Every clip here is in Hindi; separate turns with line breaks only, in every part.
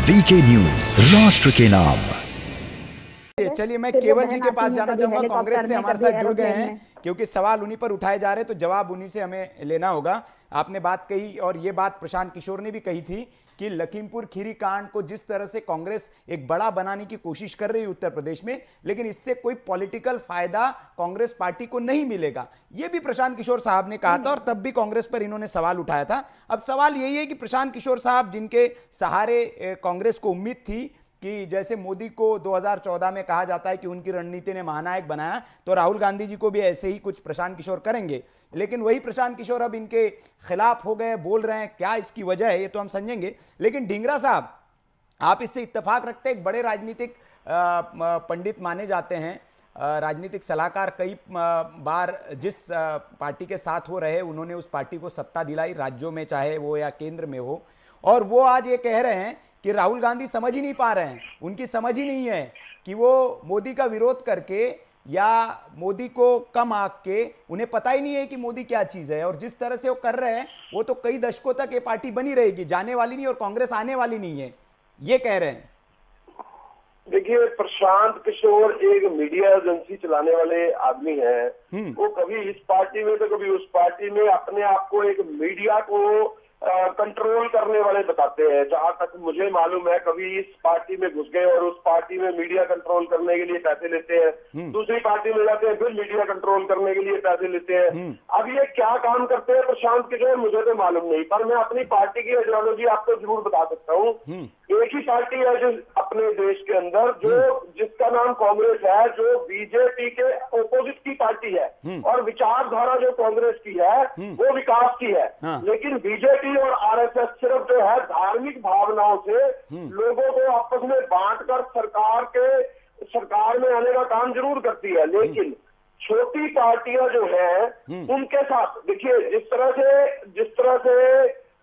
वीके न्यूज, राष्ट्र के नाम।
चलिए मैं केवल जी के पास जाना चाहूंगा, कांग्रेस से हमारे साथ जुड़ गए हैं, क्योंकि सवाल उन्हीं पर उठाए जा रहे हैं तो जवाब उन्हीं से हमें लेना होगा। आपने बात कही और ये बात प्रशांत किशोर ने भी कही थी कि लखीमपुर खीरी कांड को जिस तरह से कांग्रेस एक बड़ा बनाने की कोशिश कर रही है उत्तर प्रदेश में, लेकिन इससे कोई पॉलिटिकल फायदा कांग्रेस पार्टी को नहीं मिलेगा, ये भी प्रशांत किशोर साहब ने कहा था और तब भी कांग्रेस पर इन्होंने सवाल उठाया था। अब सवाल यही है कि प्रशांत किशोर साहब, जिनके सहारे कांग्रेस को उम्मीद थी कि जैसे मोदी को 2014 में कहा जाता है कि उनकी रणनीति ने महानायक बनाया, तो राहुल गांधी जी को भी ऐसे ही कुछ प्रशांत किशोर करेंगे, लेकिन वही प्रशांत किशोर अब इनके खिलाफ हो गए, बोल रहे हैं। क्या इसकी वजह है ये तो हम समझेंगे, लेकिन ढींगरा साहब, आप इससे इत्तेफाक रखते हैं, एक बड़े राजनीतिक पंडित माने जाते हैं, राजनीतिक सलाहकार, कई बार जिस पार्टी के साथ हो रहे उन्होंने उस पार्टी को सत्ता दिलाई, राज्यों में चाहे वो या केंद्र में हो, और वो आज ये कह रहे हैं कि राहुल गांधी समझ ही नहीं पा रहे हैं, उनकी समझ ही नहीं है कि वो मोदी का विरोध करके या मोदी को कम आंक के, उन्हें पता ही नहीं है कि मोदी क्या चीज है, और जिस तरह से वो कर रहे हैं वो तो कई दशकों तक ये पार्टी बनी रहेगी, जाने वाली नहीं, और कांग्रेस आने वाली नहीं है, ये कह रहे हैं।
देखिए, प्रशांत किशोर एक मीडिया एजेंसी चलाने वाले आदमी हैं। वो कभी इस पार्टी में तो कभी उस पार्टी में अपने आप को एक मीडिया को कंट्रोल करने वाले बताते हैं। जहां तक मुझे मालूम है, कभी इस पार्टी में घुस गए और उस पार्टी में मीडिया कंट्रोल करने के लिए पैसे लेते हैं, दूसरी पार्टी में जाते हैं फिर मीडिया कंट्रोल करने के लिए पैसे लेते हैं। अब ये क्या काम करते हैं प्रशांत किशोर, मुझे तो मालूम नहीं, पर मैं अपनी पार्टी की आइडियोलॉजी आपको जरूर बता सकता हूँ। एक ही पार्टी है जो अपने देश के अंदर, जो जिसका नाम कांग्रेस है, जो बीजेपी के ओपोजिट की पार्टी है, और विचारधारा जो कांग्रेस की है वो विकास की है। लेकिन बीजेपी और आरएसएस सिर्फ जो है धार्मिक भावनाओं से लोगों को आपस में बांटकर सरकार में आने का काम जरूर करती है, लेकिन छोटी पार्टियां जो है उनके साथ, देखिए जिस तरह से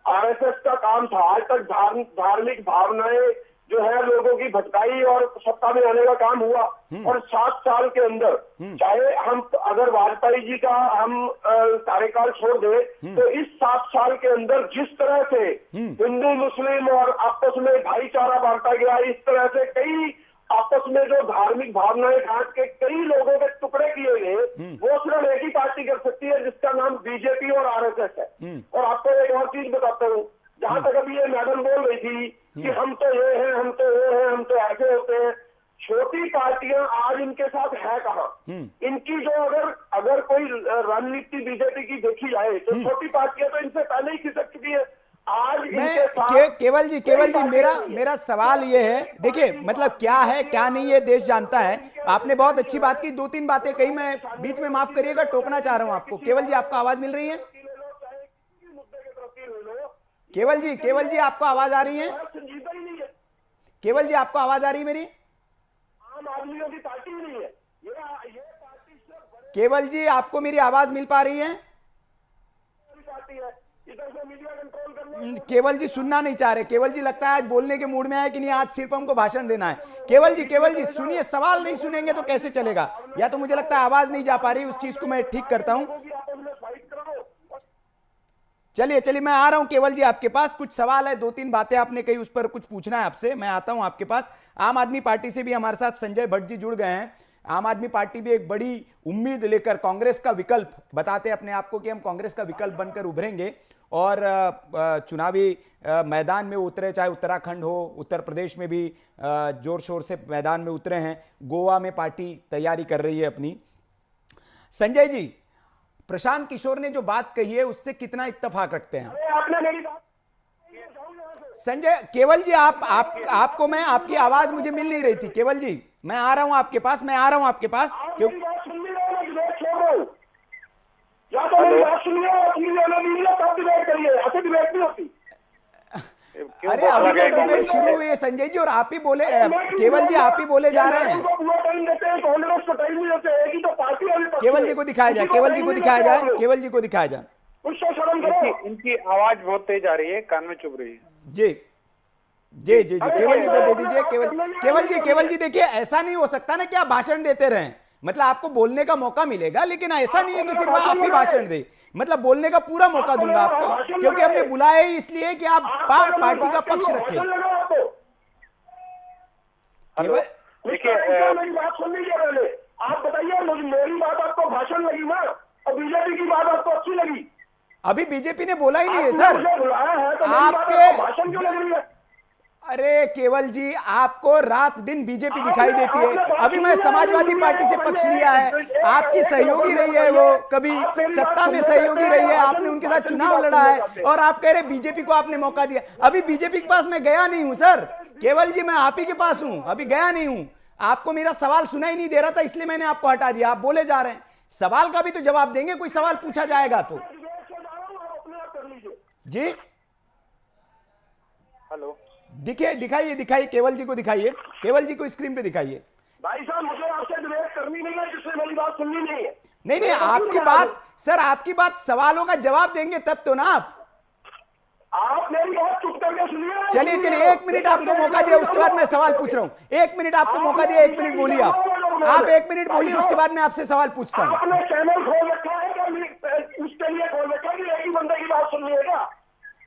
आरएसएस का काम था, आज तक धार्मिक भावनाएं जो है लोगों की भटकाई और सत्ता में आने का काम हुआ, और 7 साल के अंदर, चाहे हम अगर वाजपेयी जी का हम कार्यकाल छोड़ दें, तो इस 7 साल के अंदर जिस तरह से हिंदू मुस्लिम और आपस में भाईचारा बांटा गया, इस तरह से कई आपस में जो धार्मिक भावनाएं काट के कई लोगों के टुकड़े किए गए, वो सिर्फ एक ही पार्टी कर सकती है, जिसका नाम बीजेपी और आरएसएस है। और आपको एक और चीज बताता हूँ, जहां तक अभी ये मैडम बोल रही थी कि हम तो ये हैं, हम तो वो हैं, हम तो ऐसे होते हैं, छोटी पार्टियां आज इनके साथ है कहाँ? इनकी जो अगर कोई रणनीति बीजेपी की देखी जाए तो छोटी पार्टियां तो इनसे पहले ही खिसक चुकी है। आज
केवल जी मेरा सवाल ये है, देखिए मतलब क्या है क्या नहीं है देश जानता है। आपने बहुत अच्छी बात की, 2-3 बातें कही, मैं बीच में माफ करिएगा टोकना चाह रहा हूं आपको। केवल जी, आपको आवाज मिल रही है? केवल जी आपको आवाज आ रही है? केवल जी आपको आवाज आ रही है मेरी?
आम आदमियों की पार्टी नहीं है
केवल जी, आपको मेरी आवाज मिल पा रही है? केवल जी सुनना नहीं चाह रहे। केवल जी लगता है आज बोलने के मूड में आए कि नहीं, आज सिर्फ हमको भाषण देना है। केवल जी सुनिए, सवाल नहीं सुनेंगे तो कैसे चलेगा? या तो मुझे लगता है आवाज नहीं जा पा रही, उस चीज को मैं ठीक करता हूं। चलिए मैं आ रहा हूं केवल जी आपके पास, कुछ सवाल है, 2-3 बातें आपने कही, उस पर कुछ पूछना है आपसे, मैं आता हूं आपके पास। आम आदमी पार्टी से भी हमारे साथ संजय भट्ट जी जुड़ गए हैं। आम आदमी पार्टी भी एक बड़ी उम्मीद लेकर कांग्रेस का विकल्प बताते अपने आप को कि हम कांग्रेस का विकल्प बनकर उभरेंगे और चुनावी मैदान में उतरे, चाहे उत्तराखंड हो, उत्तर प्रदेश में भी जोर शोर से मैदान में उतरे हैं, गोवा में पार्टी तैयारी कर रही है अपनी। संजय जी, प्रशांत किशोर ने जो बात कही है उससे कितना इत्तेफाक रखते हैं? संजय, केवल जी आपको मैं, आपकी आवाज मुझे मिल नहीं रही थी। केवल जी मैं आ रहा हूं आपके पास, क्यों? अरे अभी तो डिबेट शुरू हुई है संजय जी, और आप ही बोले, केवल जी आप ही बोले जा रहे हैं। केवल जी को दिखाया जाए।
इनकी आवाज बहुत तेज आ रही है, कान में चुभ रही है।
जी केवल जी को दे दीजिए। केवल जी देखिए, ऐसा नहीं हो सकता ना कि आप भाषण देते रहें, मतलब आपको बोलने का मौका मिलेगा, लेकिन ऐसा नहीं है कि सिर्फ आप ही भाषण दे, मतलब बोलने का पूरा मौका दूंगा आपको, क्योंकि हमने बुलाया ही इसलिए कि आप पार्टी का पक्ष रखें। केवल
देखिए
मेरी बात सुन लीजिए पहले। आप बताइए, मेरी बात आपको भाषण लगी ना, और बीजेपी की बात आपको अच्छी लगी?
अभी बीजेपी ने बोला ही नहीं है
आपने
सर।
मुझे बुलाया है तो मेरी बात
आपके
आपको भाषण क्यों लग रही है?
अरे केवल जी, आपको रात दिन बीजेपी दिखाई देती है। अभी मैं समाजवादी पार्टी से पक्ष लिया है, आपकी सहयोगी रही है, वो कभी सत्ता में सहयोगी रही है, आपने उनके साथ चुनाव लड़ा है, और आप कह रहे बीजेपी को आपने मौका दिया। अभी बीजेपी के पास मैं गया नहीं हूं सर, केवल जी मैं आप ही के पास हूं, अभी गया नहीं हूं। आपको मेरा सवाल सुनाई नहीं दे रहा था, इसलिए मैंने आपको हटा दिया। आप बोले जा रहे हैं, सवाल का भी तो जवाब देंगे, कोई सवाल पूछा जाएगा तो। जी
हेलो,
दिखाइए केवल जी को दिखाइए, केवल जी को स्क्रीन पे दिखाइए।
भाई साहब, मुझे आपसे डिबेट करनी नहीं है, जिससे मेरी बात सुननी नहीं है।
नहीं आपकी बात सर, आपकी बात सवालों का जवाब देंगे तब तो ना।
आप मेरी बात चुप करके सुनिए।
चलिए 1 मिनट आपको मौका दिया, उसके बाद मैं सवाल पूछ रहा हूँ। 1 मिनट आपको मौका दिया, 1 मिनट बोलिए आप 1 मिनट बोलिए, उसके बाद मैं आपसे सवाल पूछता हूँ।
आपने चैनल खोल रखा है क्या? उसके लिए खोल रखा है कि एक ही बंदे की बात सुननी है क्या?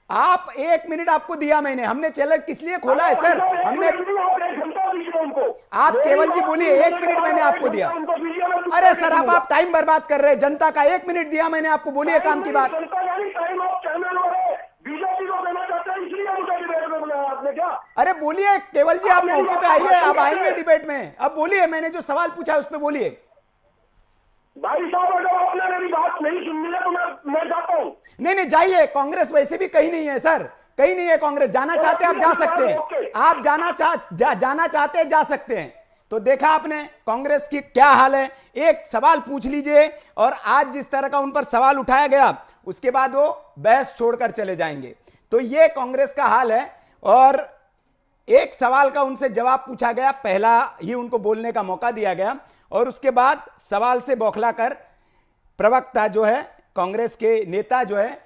आप 1 मिनट आपको दिया मैंने, हमने चैनल किस लिए खोला है सर? हमने आप केवल जी बोलिए, 1 मिनट मैंने आपको दिया। अरे सर, आप टाइम बर्बाद कर रहे हैं जनता का। 1 मिनट दिया मैंने आपको, बोलिए काम की बात। अरे बोलिए केवल जी, आप मौके पे आइए, आप आएंगे डिबेट में। अब बोलिए, मैंने जो सवाल पूछा है उस पर बोलिए।
भाई साहब, अगर आपने मेरी बात नहीं सुननी है तो मैं जाता हूँ।
नहीं जाइए, कांग्रेस वैसे भी कहीं नहीं है सर, कहीं नहीं है कांग्रेस। जाना चाहते हैं आप जा सकते हैं, आप जाना चाहते हैं जा सकते हैं। तो देखा आपने कांग्रेस की क्या हाल है। एक सवाल पूछ लीजिए, और आज जिस तरह का उन पर सवाल उठाया गया, उसके बाद वो बहस छोड़कर चले जाएंगे। तो ये कांग्रेस का हाल है। और एक सवाल का उनसे जवाब पूछा गया, पहला ही उनको बोलने का मौका दिया गया, और उसके बाद सवाल से बौखलाकर प्रवक्ता जो है, कांग्रेस के नेता जो है,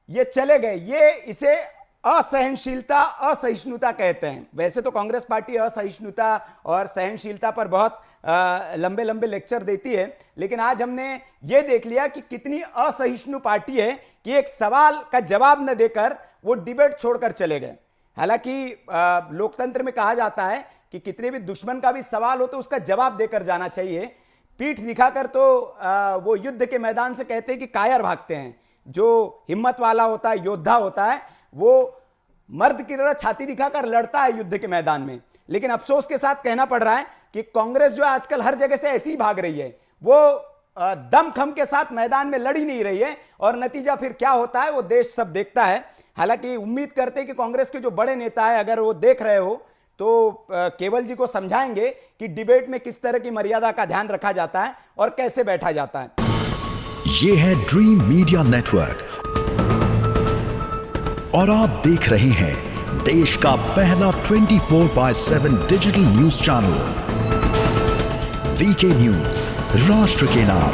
ये चले गए। ये इसे असहनशीलता, असहिष्णुता कहते हैं। वैसे तो कांग्रेस पार्टी असहिष्णुता और सहनशीलता पर बहुत लंबे लंबे लेक्चर देती है, लेकिन आज हमने ये देख लिया कि कितनी असहिष्णु पार्टी है कि एक सवाल का जवाब न देकर वो डिबेट छोड़कर चले गए। हालांकि लोकतंत्र में कहा जाता है कि कितने भी दुश्मन का भी सवाल हो तो उसका जवाब देकर जाना चाहिए। पीठ दिखाकर तो वो युद्ध के मैदान से कहते हैं कि कायर भागते हैं। जो हिम्मत वाला होता है, योद्धा होता है, वो मर्द की तरह छाती दिखाकर लड़ता है युद्ध के मैदान में। लेकिन अफसोस के साथ कहना पड़ रहा है कि कांग्रेस जो आजकल हर जगह से ऐसी ही भाग रही है, वो दमखम के साथ मैदान में लड़ ही नहीं रही है, और नतीजा फिर क्या होता है वो देश सब देखता है। हालांकि उम्मीद करते हैं कि कांग्रेस के जो बड़े नेता है, अगर वो देख रहे हो तो केवल जी को समझाएंगे कि डिबेट में किस तरह की मर्यादा का ध्यान रखा जाता है और कैसे बैठा जाता है।
ये है ड्रीम मीडिया नेटवर्क, और आप देख रहे हैं देश का पहला 24/7 digital news channel VK news, राष्ट्र के नाम।